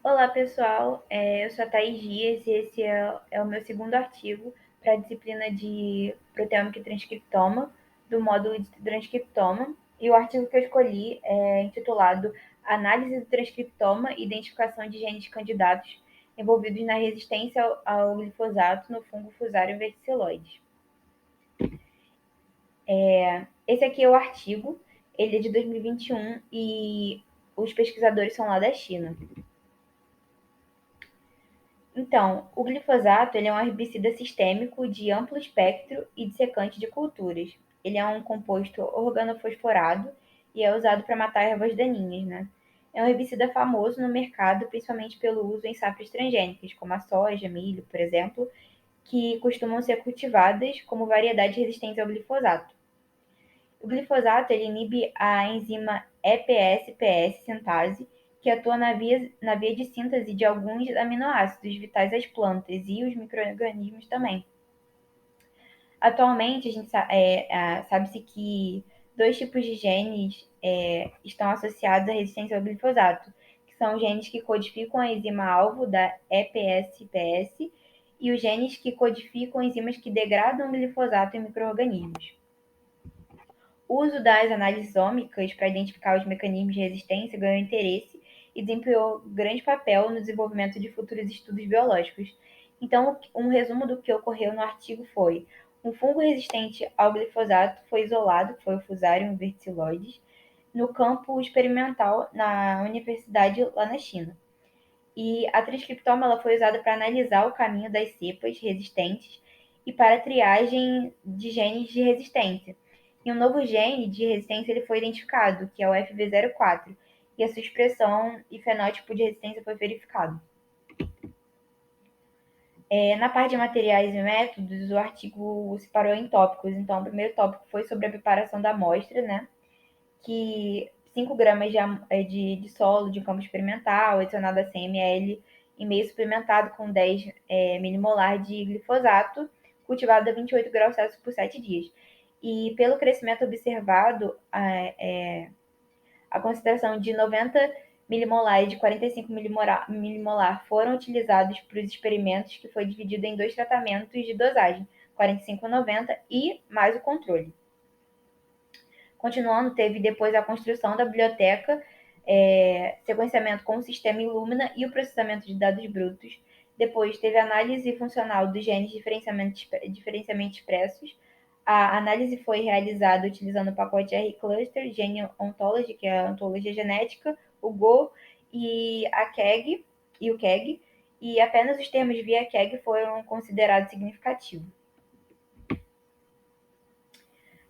Olá, pessoal. Eu sou a Thaís Dias e esse é o meu segundo artigo para a disciplina de proteômica e transcriptoma, do módulo de transcriptoma. E o artigo que eu escolhi é intitulado Análise do transcriptoma e identificação de genes candidatos envolvidos na resistência ao glifosato no fungo Fusarium verticilloides. Esse aqui é o artigo, ele é de 2021 e os pesquisadores são lá da China. Então, o glifosato ele é um herbicida sistêmico de amplo espectro e dissecante de culturas. Ele é um composto organofosforado e é usado para matar ervas daninhas, né? É um herbicida famoso no mercado, principalmente pelo uso em safras transgênicas, como a soja, milho, por exemplo, que costumam ser cultivadas como variedades resistentes ao glifosato. O glifosato ele inibe a enzima EPS-PS sintase, que atua na via de síntese de alguns aminoácidos vitais às plantas e os micro-organismos também. Atualmente, sabe-se que dois tipos de genes estão associados à resistência ao glifosato, que são os genes que codificam a enzima-alvo da EPS-PS e os genes que codificam enzimas que degradam o glifosato em micro-organismos. O uso das análises ômicas para identificar os mecanismos de resistência ganhou interesse e desempenhou grande papel no desenvolvimento de futuros estudos biológicos. Então, um resumo do que ocorreu no artigo foi: um fungo resistente ao glifosato foi isolado, que foi o Fusarium verticilloides, no campo experimental na universidade lá na China. E a transcriptoma ela foi usada para analisar o caminho das cepas resistentes e para a triagem de genes de resistência. E um novo gene de resistência ele foi identificado, que é o FV04, e a sua expressão e fenótipo de resistência foi verificado. Na parte de materiais e métodos, o artigo separou em tópicos. Então, o primeiro tópico foi sobre a preparação da amostra, né? Que 5 gramas de solo de campo experimental, adicionado a 100 ml em meio suplementado com 10 milimolar de glifosato, cultivado a 28 graus Celsius por 7 dias. E pelo crescimento observado, a concentração de 90 milimolar e de 45 milimolar foram utilizados para os experimentos, que foi dividido em 2 tratamentos de dosagem, 45 e 90, e mais o controle. Continuando, teve depois a construção da biblioteca, sequenciamento com o sistema Illumina e o processamento de dados brutos. Depois teve a análise funcional dos genes diferenciamento expressos. A análise foi realizada utilizando o pacote R-Cluster, Gene Ontology, que é a ontologia genética, o Go e a KEGG, e o KEGG, e apenas os termos via KEGG foram considerados significativos.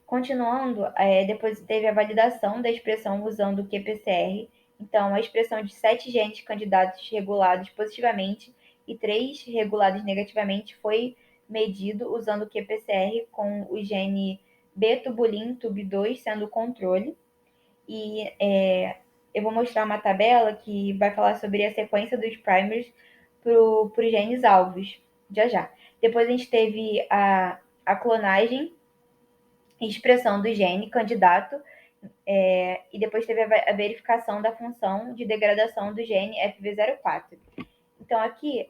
Continuando, depois teve a validação da expressão usando o qPCR. Então, a expressão de 7 genes candidatos regulados positivamente e 3 regulados negativamente foi medido usando o qPCR com o gene B-tubulin TUB2 sendo o controle. E eu vou mostrar uma tabela que vai falar sobre a sequência dos primers para os genes alvos, já já. Depois a gente teve a clonagem expressão do gene candidato, e depois teve a verificação da função de degradação do gene FV04. Então, aqui,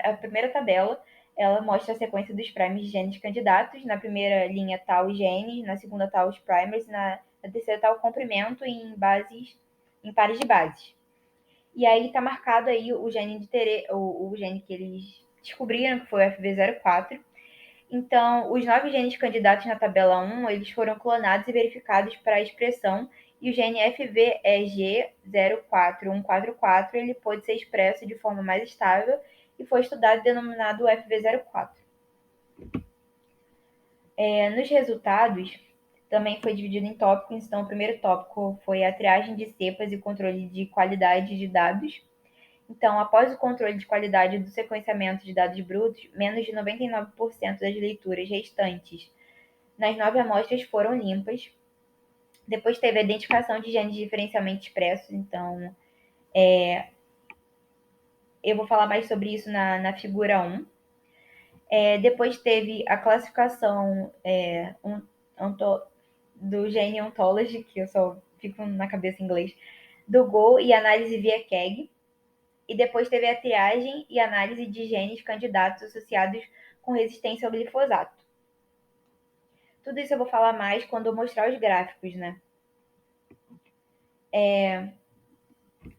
a primeira tabela, ela mostra a sequência dos primers de genes candidatos. Na primeira linha está os genes, na segunda está os primers, na terceira está o comprimento em pares de bases. E aí está marcado aí o gene o gene que eles descobriram, que foi o FV04. Então, os 9 genes candidatos na tabela 1, eles foram clonados e verificados para a expressão, e o gene FVEG04144, ele pôde ser expresso de forma mais estável e foi estudado e denominado FV04. Nos resultados, também foi dividido em tópicos. Então, o primeiro tópico foi a triagem de cepas e controle de qualidade de dados. Então, após o controle de qualidade do sequenciamento de dados brutos, menos de 99% das leituras restantes nas 9 amostras foram limpas. Depois teve a identificação de genes diferencialmente expressos. Então, eu vou falar mais sobre isso na figura 1. Depois teve a classificação do gene ontology, que eu só fico na cabeça em inglês, do Go e análise via KEGG. E depois teve a triagem e análise de genes candidatos associados com resistência ao glifosato. Tudo isso eu vou falar mais quando eu mostrar os gráficos, né?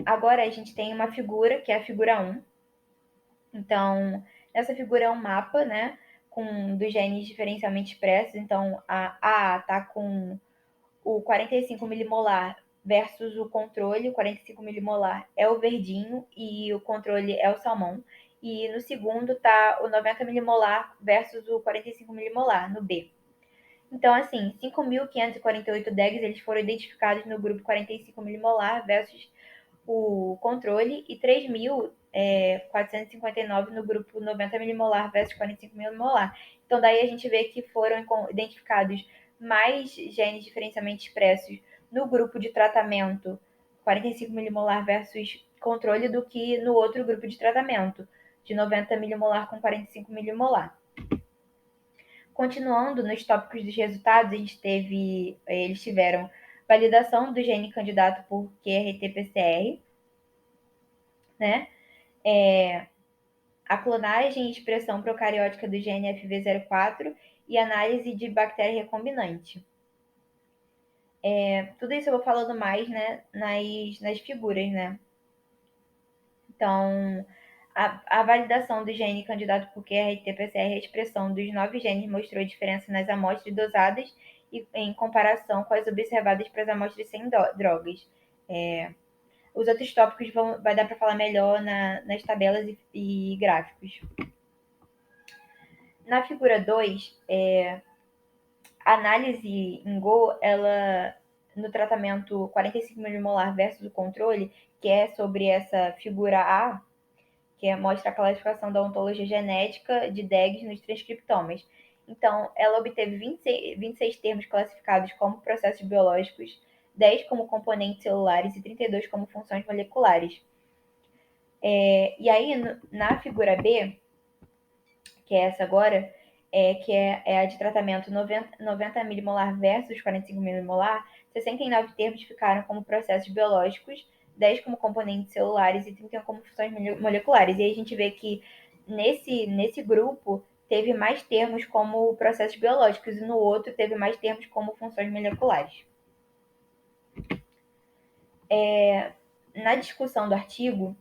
Agora a gente tem uma figura, que é a figura 1. Então, nessa figura é um mapa, né? Dos genes diferencialmente expressos. Então, a A está com o 45 milimolar versus o controle. O 45 milimolar é o verdinho e o controle é o salmão. E no segundo está o 90 milimolar versus o 45 milimolar, no B. Então, assim, 5.548 DEGs eles foram identificados no grupo 45 milimolar versus o controle e 3.459 no grupo 90 milimolar versus 45 milimolar. Então, daí a gente vê que foram identificados mais genes diferencialmente expressos no grupo de tratamento 45 milimolar versus controle do que no outro grupo de tratamento, de 90 milimolar com 45 milimolar. Continuando nos tópicos dos resultados, eles tiveram validação do gene candidato por QRT-PCR, né? A clonagem e expressão procariótica do gene FV04 e análise de bactéria recombinante. Tudo isso eu vou falando mais, né, nas figuras, né? Então, a validação do gene candidato por QRT-PCR e a expressão dos 9 genes mostrou diferença nas amostras dosadas e em comparação com as observadas para as amostras sem drogas. Os outros tópicos vai dar para falar melhor nas tabelas e gráficos. Na figura 2, a análise em Go, ela no tratamento 45 milimolar versus o controle, que é sobre essa figura A, que mostra a classificação da ontologia genética de DEGs nos transcriptomas. Então, ela obteve 26 termos classificados como processos biológicos, 10 como componentes celulares e 32 como funções moleculares. E aí, na figura B, que é essa agora, que é a de tratamento 90 milimolar versus 45 milimolar, 69 termos ficaram como processos biológicos, 10 como componentes celulares e 31 como funções moleculares. E aí a gente vê que nesse grupo teve mais termos como processos biológicos e no outro teve mais termos como funções moleculares. Na discussão do artigo,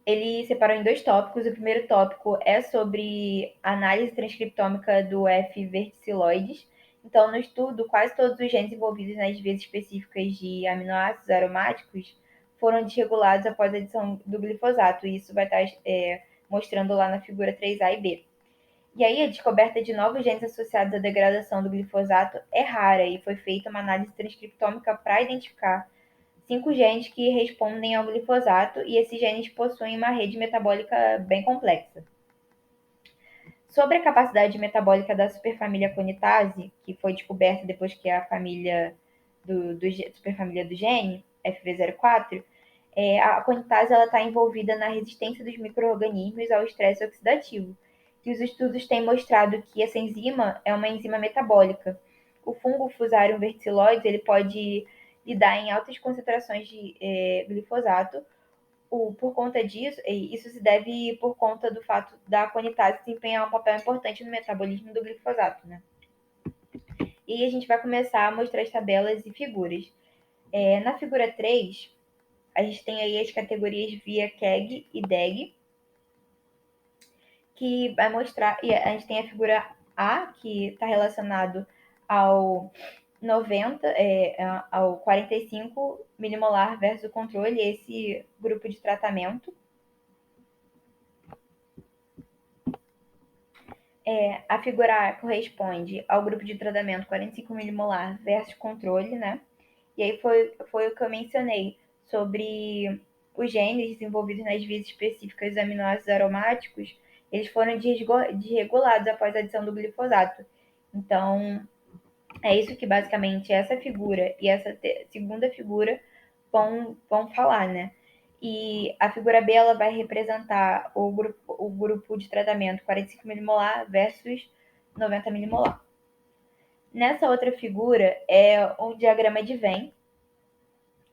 ele separou em 2 tópicos. O primeiro tópico é sobre análise transcriptômica do F. verticilloides. Então, no estudo, quase todos os genes envolvidos nas vias específicas de aminoácidos aromáticos foram desregulados após a adição do glifosato. E isso vai estar mostrando lá na figura 3A e B. E aí, a descoberta de novos genes associados à degradação do glifosato é rara e foi feita uma análise transcriptômica para identificar 5 genes que respondem ao glifosato e esses genes possuem uma rede metabólica bem complexa. Sobre a capacidade metabólica da superfamília Conitase, que foi descoberta depois que a família superfamília do gene, FV04, a Conitase está envolvida na resistência dos micro-organismos ao estresse oxidativo. E os estudos têm mostrado que essa enzima é uma enzima metabólica. O fungo Fusarium verticilloides ele pode lidar em altas concentrações de glifosato. Por conta disso, isso se deve por conta do fato da conitase desempenhar um papel importante no metabolismo do glifosato, né? E a gente vai começar a mostrar as tabelas e figuras. Na figura 3, a gente tem aí as categorias via KEGG e DEG, que vai mostrar, e a gente tem a figura A, que está relacionado ao 90, ao 45 milimolar versus o controle, esse grupo de tratamento. A figura A corresponde ao grupo de tratamento 45 milimolar versus controle, né? E aí foi o que eu mencionei sobre os genes desenvolvidos nas vias específicas dos aminoácidos aromáticos, eles foram desregulados após a adição do glifosato. Então, é isso que basicamente essa figura e essa segunda figura vão falar, né? E a figura B ela vai representar o grupo de tratamento 45 milimolar versus 90 milimolar. Nessa outra figura é um diagrama de Venn,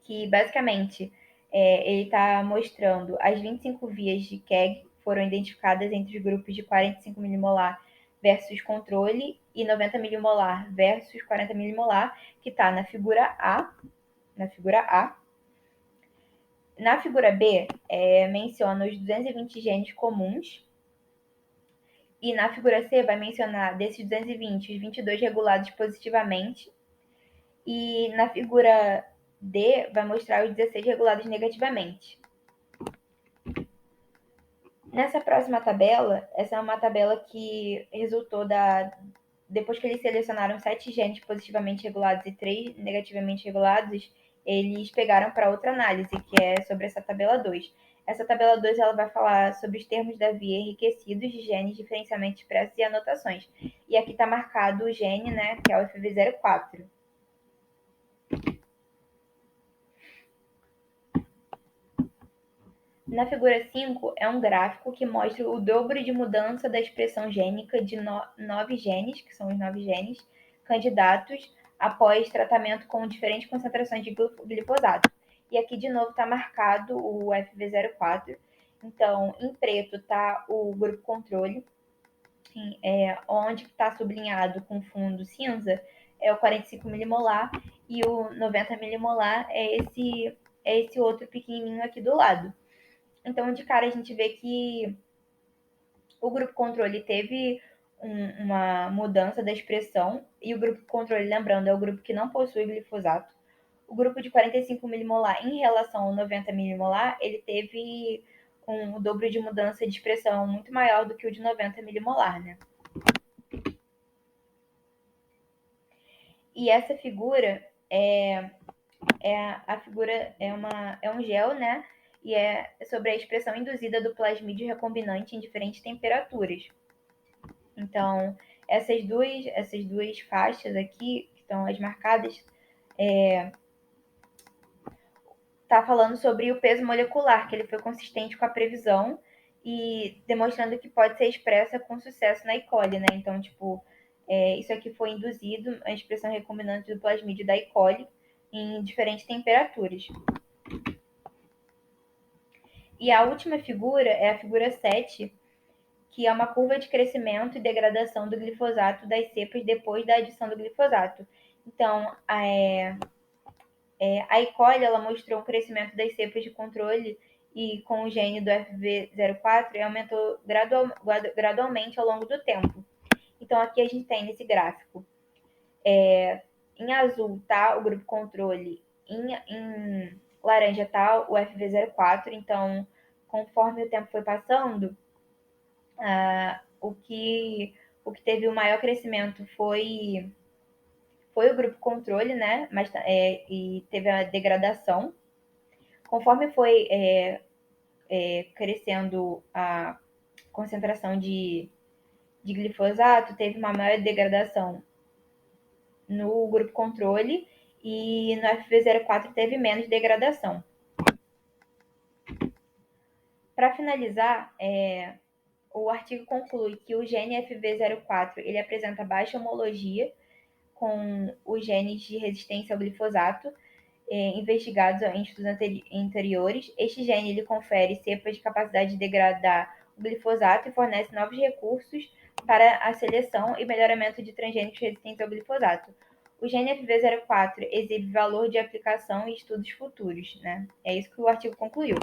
que basicamente ele está mostrando as 25 vias de KEGG foram identificadas entre os grupos de 45 milimolar versus controle e 90 milimolar versus 40 milimolar, que está na figura A. Na figura B, menciona os 220 genes comuns. E na figura C vai mencionar desses 220, os 22 regulados positivamente. E na figura D vai mostrar os 16 regulados negativamente. Nessa próxima tabela, essa é uma tabela que resultou depois que eles selecionaram 7 genes positivamente regulados e 3 negativamente regulados, eles pegaram para outra análise, que é sobre essa tabela 2. Essa tabela 2 ela vai falar sobre os termos da via enriquecidos de genes, diferenciamento expressos e anotações. E aqui está marcado o gene, né, que é o FV04. Na figura 5, é um gráfico que mostra o dobro de mudança da expressão gênica de 9 genes, que são os 9 genes, candidatos após tratamento com diferentes concentrações de glifosato. E aqui, de novo, está marcado o FV04. Então, em preto está o grupo controle, onde está sublinhado com fundo cinza é o 45 milimolar e o 90 milimolar é esse outro pequenininho aqui do lado. Então, de cara, a gente vê que o grupo controle teve uma mudança da expressão, e o grupo controle, lembrando, é o grupo que não possui glifosato. O grupo de 45 milimolar em relação ao 90 milimolar, ele teve um dobro de mudança de expressão muito maior do que o de 90 milimolar, né? E essa figura a figura é um gel, né? E é sobre a expressão induzida do plasmídio recombinante em diferentes temperaturas. Então, essas duas faixas aqui, que estão as marcadas, tá falando sobre o peso molecular, que ele foi consistente com a previsão e demonstrando que pode ser expressa com sucesso na E. coli, né? Então, tipo, isso aqui foi induzido, a expressão recombinante do plasmídio da E. coli em diferentes temperaturas. E a última figura é a figura 7, que é uma curva de crescimento e degradação do glifosato das cepas depois da adição do glifosato. Então, a E. coli ela mostrou um crescimento das cepas de controle e com o gene do FV04 aumentou gradualmente ao longo do tempo. Então, aqui a gente tem nesse gráfico, em azul tá o grupo controle, em laranja tá o FV04. Então, conforme o tempo foi passando, o que teve o maior crescimento foi o grupo controle, né? Mas e teve a degradação. Conforme foi crescendo a concentração de glifosato, teve uma maior degradação no grupo controle e no FV04 teve menos degradação. Para finalizar, o artigo conclui que o gene FV04 ele apresenta baixa homologia com os genes de resistência ao glifosato investigados em estudos anteriores. Este gene ele confere cepas de capacidade de degradar o glifosato e fornece novos recursos para a seleção e melhoramento de transgênicos resistentes ao glifosato. O gene FV04 exibe valor de aplicação em estudos futuros, né? É isso que o artigo concluiu.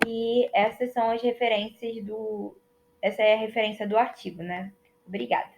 E essas são as referências essa é a referência do artigo, né? Obrigada.